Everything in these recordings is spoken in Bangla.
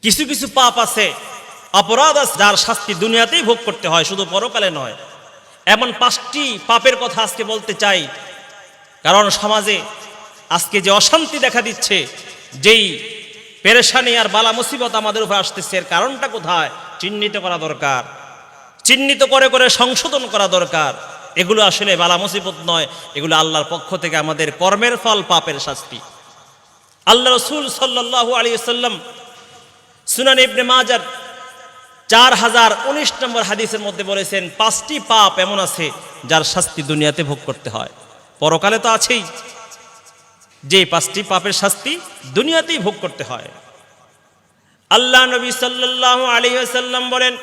কিছু কিছু পাপ আছে, অপরাধ আছে, যার শাস্তি দুনিয়াতেই ভোগ করতে হয়, শুধু পরকালে নয়। এমন 5টি পাপের কথা আজকে বলতে চাই, কারণ সমাজে আজকে যে অশান্তি দেখা দিচ্ছে, যেই পেরেশানি আর বালা মুসিবত আমাদের উপর আসতেছে, এর কারণটা কোথায় চিহ্নিত করা দরকার, চিহ্নিত করে করে সংশোধন করা দরকার। এগুলো আসলে বালা মুসিবত নয়, এগুলো আল্লাহর পক্ষ থেকে আমাদের কর্মের ফল, পাপের শাস্তি। আল্লাহ রাসূল সাল্লাল্লাহু আলাইহি ওয়াসাল্লাম সুনান ইবনে মাজাহ 4019 নম্বর হাদিসের মধ্যে বলেছেন, 5টি পাপ এমন আছে যার শাস্তি দুনিয়াতে ভোগ করতে হয়, পরকালে তো আছেই। যে 5টি পাপের শাস্তি দুনিয়াতেই ভোগ করতে হয়। আল্লাহ নবী সাল্লাল্লাহু আলাইহি ওয়াসাল্লাম বলেন,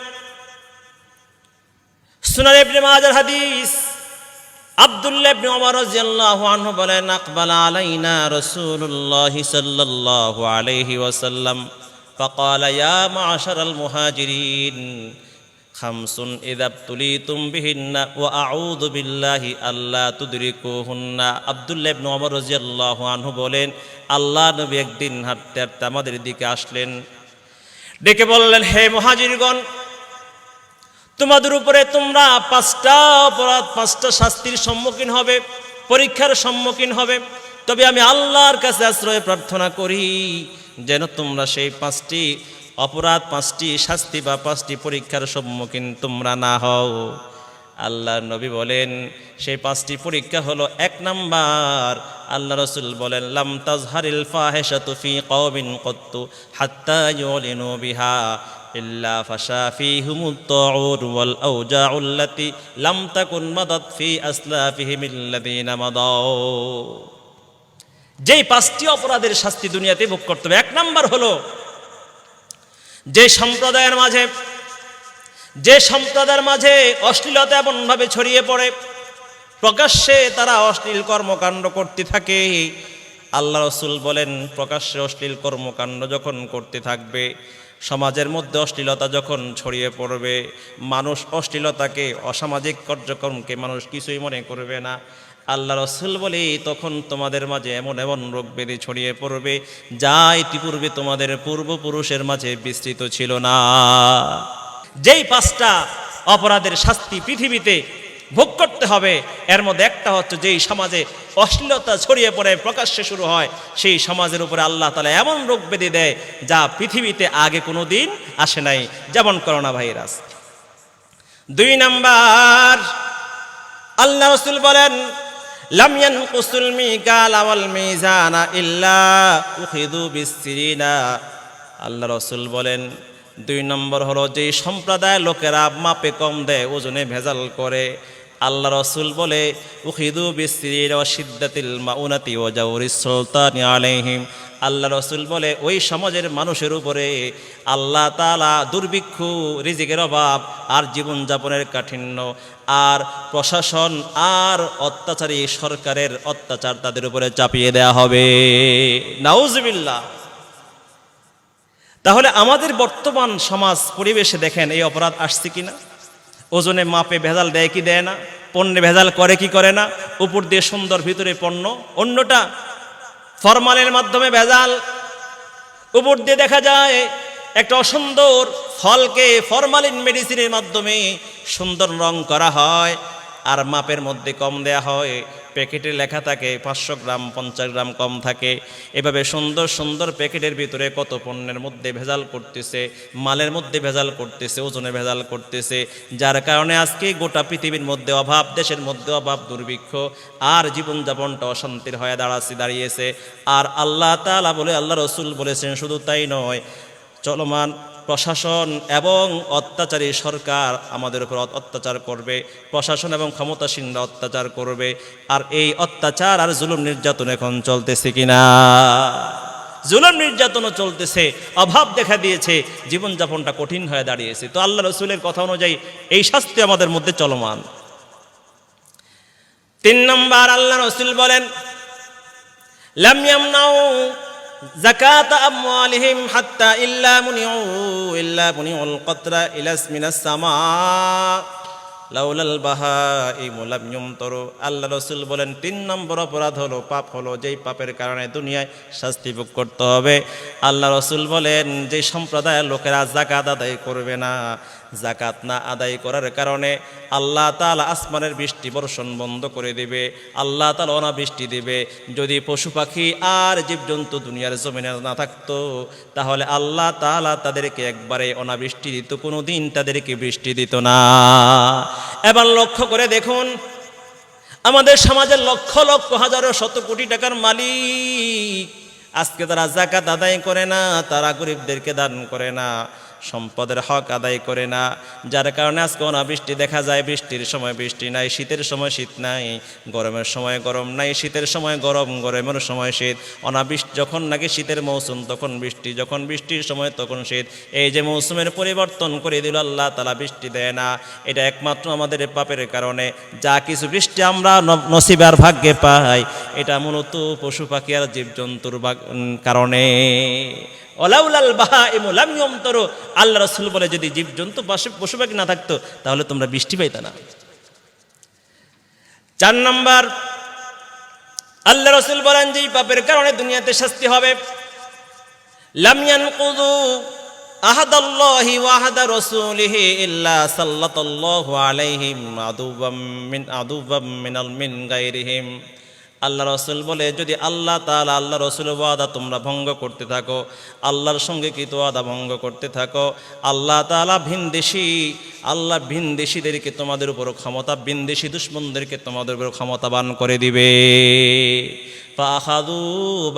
সুনান ইবনে মাজাহ হাদিস, আব্দুল্লাহ ইবনে ওমর রাদিয়াল্লাহু আনহু বলেন, আকবালা আলাইনা রাসূলুল্লাহ সাল্লাল্লাহু আলাইহি ওয়াসাল্লাম فقال يا معشر المهاجرين خمس إذا ابتليتم بهن وأعوذ بالله ألا تدركوهن। আব্দুল্লাহ ইবনে ওমর রাদিয়াল্লাহু আনহু বলেন, আল্লাহ নবী একদিন হাঁটতে হাঁটতে আমাদের দিকে আসলেন, ডেকে বললেন, হে মুহাজিরগণ, তোমাদের উপরে তোমরা 5টা অপরাধ, 5টা শাস্তির সম্মুখীন হবে, পরীক্ষার সম্মুখীন হবে। তবে আমি আল্লাহর কাছে আশ্রয় প্রার্থনা করি যেন তোমরা সেই 5টি অপরাধ, 5টি শাস্তি বা 5টি পরীক্ষার সম্মুখীন তোমরা না হও। আল্লাহর নবী বলেন, সেই 5টি পরীক্ষা হলো, 1 নাম্বার, আল্লাহ রাসূল বলেন, লাম তাজহারিল ফাহিশাতু ফি কওমিন কত্তু হাত্তা ইউলিনু বিহা ইল্লা ফাশা ফীহুমুত তাউর ওয়াল আওজাউল্লাতি লাম তাকুন মাদাত ফি আসলাফিহিমিল্লাযীনা মাদাউ। যেই 5টি অপরাধের শাস্তি দুনিয়াতে ভোগ করতে হবে, 1 নাম্বার হলো, যে সম্প্রদায়ের মাঝে অশ্লীলতা এমনভাবে ছড়িয়ে পড়ে, প্রকাশ্যে তারা অশ্লীল কর্মকাণ্ড করতে থাকে। আল্লাহ রাসূল বলেন, প্রকাশ্যে অশ্লীল কর্মকাণ্ড যখন করতে থাকবে, সমাজের মধ্যে অশ্লীলতা যখন ছড়িয়ে পড়বে, মানুষ অশ্লীলতাকে, অসামাজিক কার্যক্রমকে মানুষ কিছুই মনে করবে না। আল্লাহ রাসূল বলে, তখন তোমাদের মাঝে এমন এমন রোগ ব্যাধি ছড়িয়ে পড়বে যা ইতিপূর্বে তোমাদের পূর্বপুরুষের মাঝে বিস্তৃত ছিল না। যেই 5টা অপরাধের শাস্তি পৃথিবীতে ভোগ করতে হবে, এর মধ্যে একটা হচ্ছে, যেই সমাজে অশ্লীলতা ছড়িয়ে পড়ে, প্রকাশ্যে শুরু হয়, সেই সমাজের উপরে আল্লাহ তাআলা এমন রোগ ব্যাধি দেয় যা পৃথিবীতে আগে কোনো দিন আসে নাই, যেমন করোনা ভাইরাস। 2 নাম্বার, আল্লাহ রাসূল বলেন, লাম ইয়ানকুসুল মিকালা ওয়াল মিজানা ইল্লা উখিযু বিসসিরিনা। আল্লাহ রাসূল বলেন, 2 নম্বর হলো, যে সম্প্রদায়ের লোকেরা মাপে কম দেয়, ওজনে ভেজাল করে, আল্লাহ রাসূল বলে, উখিযু বিসসিরিনা ওয়া শিদ্দাতিল মাউনাতি ওয়া জাওরিস সুলতানি আলাইহিম। আল্লাহ রাসূল বলে, ওই সমাজের মানুষের উপরে আল্লাহ তাআলা দুর্ভিক্ষ, রিজিকের অভাব, আর জীবনযাপনের কাঠিন্য, আর প্রশাসন আর অত্যাচারী সরকারের অত্যাচার তাদের উপরে চাপিয়ে দেয়া হবে। নাউজুবিল্লাহ। তাহলে আমাদের বর্তমান সমাজ পরিবেশে দেখেন, এই অপরাধ আসছে কিনা? ওজনে মাপে ভেজাল দেয় কি দেয় না? পণ্যে ভেজাল করে কি করে না? উপর দিয়ে সুন্দর, ভিতরে পণ্য অন্যটা, ফরমালিনের মাধ্যমে ভেজাল। উপর দিয়ে দেখা যায় একটা অসুন্দর ফলকে ফরমালিন মেডিসিনের মাধ্যমে সুন্দর রং করা হয়, আর মাপের মধ্যে কম দেয়া হয়। প্যাকেটে লেখা থাকে 500 গ্রাম, 50 গ্রাম কম থাকে। এভাবে সুন্দর সুন্দর প্যাকেটের ভিতরে কত পণ্যের মধ্যে ভেজাল করতেছে, মালের মধ্যে ভেজাল করতেছে, ওজনে ভেজাল করতেছে, যার কারণে আজকে গোটা পৃথিবীর মধ্যে অভাব, দেশের মধ্যে অভাব, দুর্ভিক্ষ, আর জীবনযাপনটা অশান্তির হয়ে দাঁড়িয়েছে। আর আল্লাহ তাআলা বলে, আল্লাহ রাসূল বলেছেন, শুধু তাই নয়, চলমান প্রশাসন এবং অত্যাচারী সরকার আমাদের উপর অত্যাচার করবে, প্রশাসন এবং ক্ষমতাসীনরা অত্যাচার করবে। আর এই অত্যাচার আর জুলুম নির্যাতন এখন চলতেছে কিনা? জুলুম নির্যাতনও চলতেছে, অভাব দেখা দিয়েছে, জীবনযাপনটা কঠিন হয়ে দাঁড়িয়েছে। তো আল্লাহ রাসূলের কথা অনুযায়ী এই শাস্তি আমাদের মধ্যে চলমান। 3 নম্বর, আল্লাহ রাসূল বলেন, লাম ইয়ামনাউ যাকাত আমওয়ালিহিম হাত্তা ইল্লা মুনিউল কতরা ইলাস মিনাস সামা। লাউলাল বাহাইমু লাম ইউমতারু। আল্লাহ রাসূল বলেন ৩ নম্বর অপরাধ হলো, পাপ হলো, যেই পাপের কারণে দুনিয়ায় শাস্তি ভোগ করতে হবে। আল্লাহ রাসূল বলেন যে সম্প্রদায়ের লোকেরা যাকাত আদায় করবে না, যাকাত না আদায় করার কারণে আল্লাহ তাআলা আসমানের বৃষ্টি বর্ষণ বন্ধ করে দিবে, আল্লাহ তাআলা অনাবৃষ্টি দিবে। যদি পশু পাখি আর জীবজন্তু দুনিয়ার জমিনে না থাকতো তাহলে আল্লাহ তাআলা তাদেরকে একবারে অনাবৃষ্টি দিত, কোনো দিন তাদেরকে বৃষ্টি দিত না। এবার লক্ষ্য করে দেখুন, আমাদের সমাজের লক্ষ লক্ষ হাজারো শত কোটি টাকার মালিক আজকে তারা যাকাত আদায় করে না, তারা গরিবদেরকে দান করে না, সম্পদের হক আদায় করে না, যার কারণে আজকে অনাবৃষ্টি দেখা যায়। বৃষ্টির সময় বৃষ্টি নাই, শীতের সময় শীত নাই, গরমের সময় গরম নাই, শীতের সময় গরম, গরমের সময় শীত। অনাবৃষ্টি যখন নাকি শীতের মৌসুম তখন বৃষ্টি, যখন বৃষ্টির সময় তখন শীত। এই যে মৌসুমের পরিবর্তন করে দিল আল্লাহ তাআলা, বৃষ্টি দেয় না। এটা একমাত্র আমাদের পাপের কারণে। যা কিছু বৃষ্টি আমরা নসিবে আর ভাগ্যে পাই এটা মূলত পশু পাখি আর জীবজন্তুর কারণে। ওলাউলাল বাহাইমু লাম ইউমতারু। আল্লাহ রাসূল বলে যদি জীবজন্তু পশু পাখি না থাকতো তাহলে তোমরা বৃষ্টি পাইতা না। ৪ নম্বর, আল্লাহ রাসূল বলেন যে পাপের কারণে দুনিয়াতে শাস্তি হবে। লাম ইয়ানকুযু আহাদাল্লাহি ওয়া আহাদা রাসূলিহি ইল্লা সাল্লাতাল্লাহু আলাইহিম আদুওয়াম মিন গায়রিহিম। আল্লাহ রাসূল বলে যদি আল্লাহ তাআলা আল্লাহ রাসূলের ওয়াদা তোমরা ভঙ্গ করতে থাকো, আল্লাহর সঙ্গে কৃত ওয়াদা ভঙ্গ করতে থাকো, আল্লাহ তাআলা ভিনদেশীদেরকে তোমাদের উপর ক্ষমতা, ভিনদেশী দুশমনদেরকে তোমাদের উপর ক্ষমতাবান করে দিবে। ফাআখাযু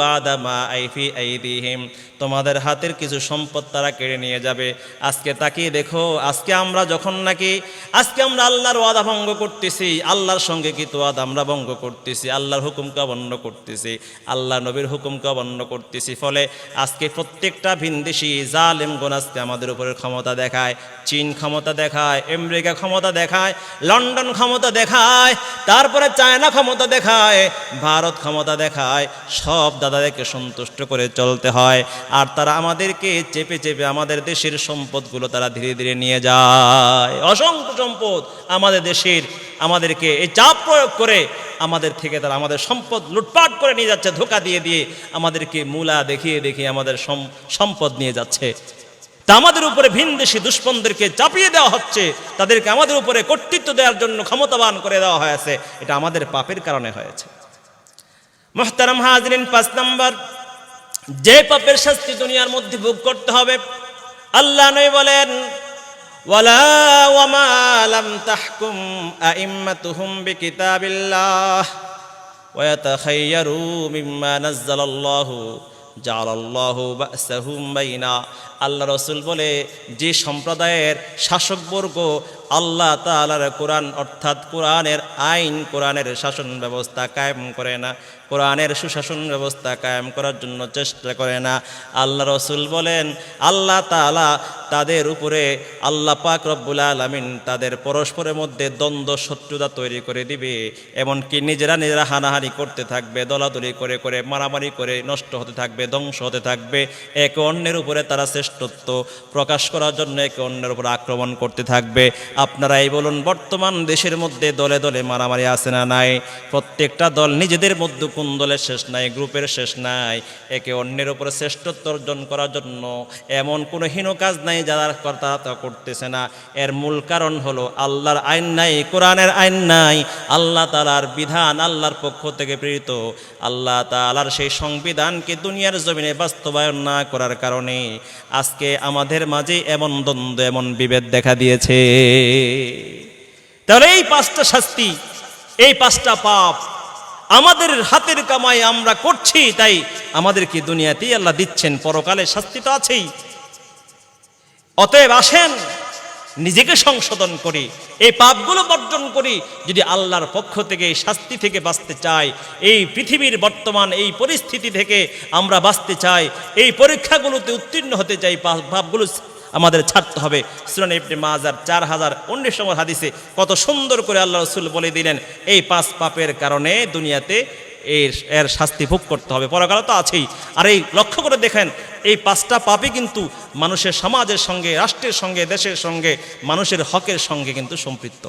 বা'দা মা আইফি আইদিহিম, তোমাদের হাতের কিছু সম্পদ তারা কেড়ে নিয়ে যাবে। আজকে তাকিয়ে দেখো, আজকে আমরা আল্লাহর ওয়াদা ভঙ্গ করতেছি, আল্লাহর সঙ্গে কৃত ওয়াদা আমরা ভঙ্গ করতেছি, আল্লাহর হুকুমকে অমান্য করতেছি, আল্লাহ নবীর হুকুমকে অমান্য করতেছি। ফলে আজকে প্রত্যেকটা ভিনদেশী জালেমগণ আজকে আমাদের উপরে ক্ষমতা দেখায়। চীন ক্ষমতা দেখায়, আমেরিকা ক্ষমতা দেখায়, লন্ডন ক্ষমতা দেখায়, তারপরে চায়না ক্ষমতা দেখায়, ভারত ক্ষমতা দেখায়। সব দাদাদেরকে সন্তুষ্ট করে চলতে হয়, আর তারা আমাদেরকে চেপে চেপে আমাদের দেশের সম্পদগুলো তারা ধীরে ধীরে নিয়ে যায়। অসংখ্য সম্পদ আমাদের দেশের, আমাদেরকে এই চাপ প্রয়োগ করে আমাদের থেকে তারা আমাদের সম্পদ লুটপাট করে নিয়ে যাচ্ছে, ধোঁকা দিয়ে দিয়ে আমাদেরকে মূলা দেখিয়ে দেখিয়ে আমাদের সম্পদ নিয়ে যাচ্ছে। তা আমাদের উপরে ভিনদেশী দুশমনদেরকে চাপিয়ে দেওয়া হচ্ছে, তাদেরকে আমাদের উপরে কর্তৃত্ব দেওয়ার জন্য ক্ষমতাবান করে দেওয়া হয়েছে। এটা আমাদের পাপের কারণে হয়েছে। মুহতারাম হাজরিন, ৫ নম্বর, যে পাপের শাস্তি দুনিয়ার মধ্যে ভোগ করতে হবে, আল্লাহ নবী বলেন ওয়ালা ওয়ামা লাম তাহকুম আইম্মাতুহুম বিকিতাবিল্লাহ ওয়া ইয়াতাখায়্যারু মিম্মা নাযালাল্লাহু জাআলাল্লাহু বা'সাহুম বাইনা। আল্লাহ রাসূল বলে যে সম্প্রদায়ের শাসকবর্গ আল্লাহ তাআলার কোরআন অর্থাৎ কোরআনের আইন, কোরআনের শাসন ব্যবস্থা কায়েম করে না, কোরআনের সুশাসন ব্যবস্থা কায়েম করার জন্য চেষ্টা করে না, আল্লাহ রাসূল বলেন আল্লাহ তাআলা তাদের উপরে, আল্লাহ পাক রব্বুল আলামিন তাদের পরস্পরের মধ্যে দ্বন্দ্ব শত্রুতা তৈরি করে দিবে। এমনকি নিজেরা হানাহানি করতে থাকবে, দলাদলি করে করে মারামারি করে নষ্ট হতে থাকবে, ধ্বংস হতে থাকবে। একে অন্যের উপরে তারা শ্রেষ্ঠত্ব প্রকাশ করার জন্য একে অন্যের উপর আক্রমণ করতে থাকবে। আপনারাই বলুন, বর্তমান দেশের মধ্যে দলে দলে মারামারি আছে না নাই? প্রত্যেকটা দল নিজেদের মধ্যে কোন দলের শেষ নাই, গ্রুপের শেষ নাই। একে অন্যের উপরে শ্রেষ্ঠত্ব অর্জন করার জন্য এমন কোনো হীন কাজ নাই যারা তারা করতেছে না। এর মূল কারণ হলো আল্লাহর আইন নাই, কোরআনের আইন নাই, আল্লাহ তাআলার বিধান, আল্লাহর পক্ষ থেকে প্রেরিত আল্লাহ তাআলার সেই সংবিধানকে দুনিয়ার জমিনে বাস্তবায়ন না করার কারণে আজকে আমাদের মাঝে এমন দ্বন্দ্ব, এমন বিভেদ দেখা দিয়েছে। তাহলে এই 5টা শাস্তি, এই 5টা পাপ আমাদের হাতের কামাই আমরা করছি, তাই আমাদেরকে দুনিয়াতেই আল্লাহ দিচ্ছেন, পরকালে শাস্তি তো আছেই। অতএব আসেন নিজেকে সংশোধন করি, এই পাপগুলো বর্জন করি। যদি আল্লাহর পক্ষ থেকে এই শাস্তি থেকে বাঁচতে চাই, এই পৃথিবীর বর্তমান এই পরিস্থিতি থেকে আমরা বাঁচতে চাই, এই পরীক্ষাগুলোতে উত্তীর্ণ হতে চাই, পাপগুলো আমাদের ছাড়তে হবে। সুনান ইবনে মাজার 4019 নম্বর হাদিসে কত সুন্দর করে আল্লাহ রাসূল বলে দিলেন এই 5 পাপের কারণে দুনিয়াতে এর শাস্তি ভোগ করতে হবে, পরকালে তো আছেই। আর এই লক্ষ্য করে দেখেন, এই 5টা পাপই কিন্তু মানুষের সমাজের সঙ্গে, রাষ্ট্রের সঙ্গে, দেশের সঙ্গে, মানুষের হকের সঙ্গে কিন্তু সম্পৃক্ত।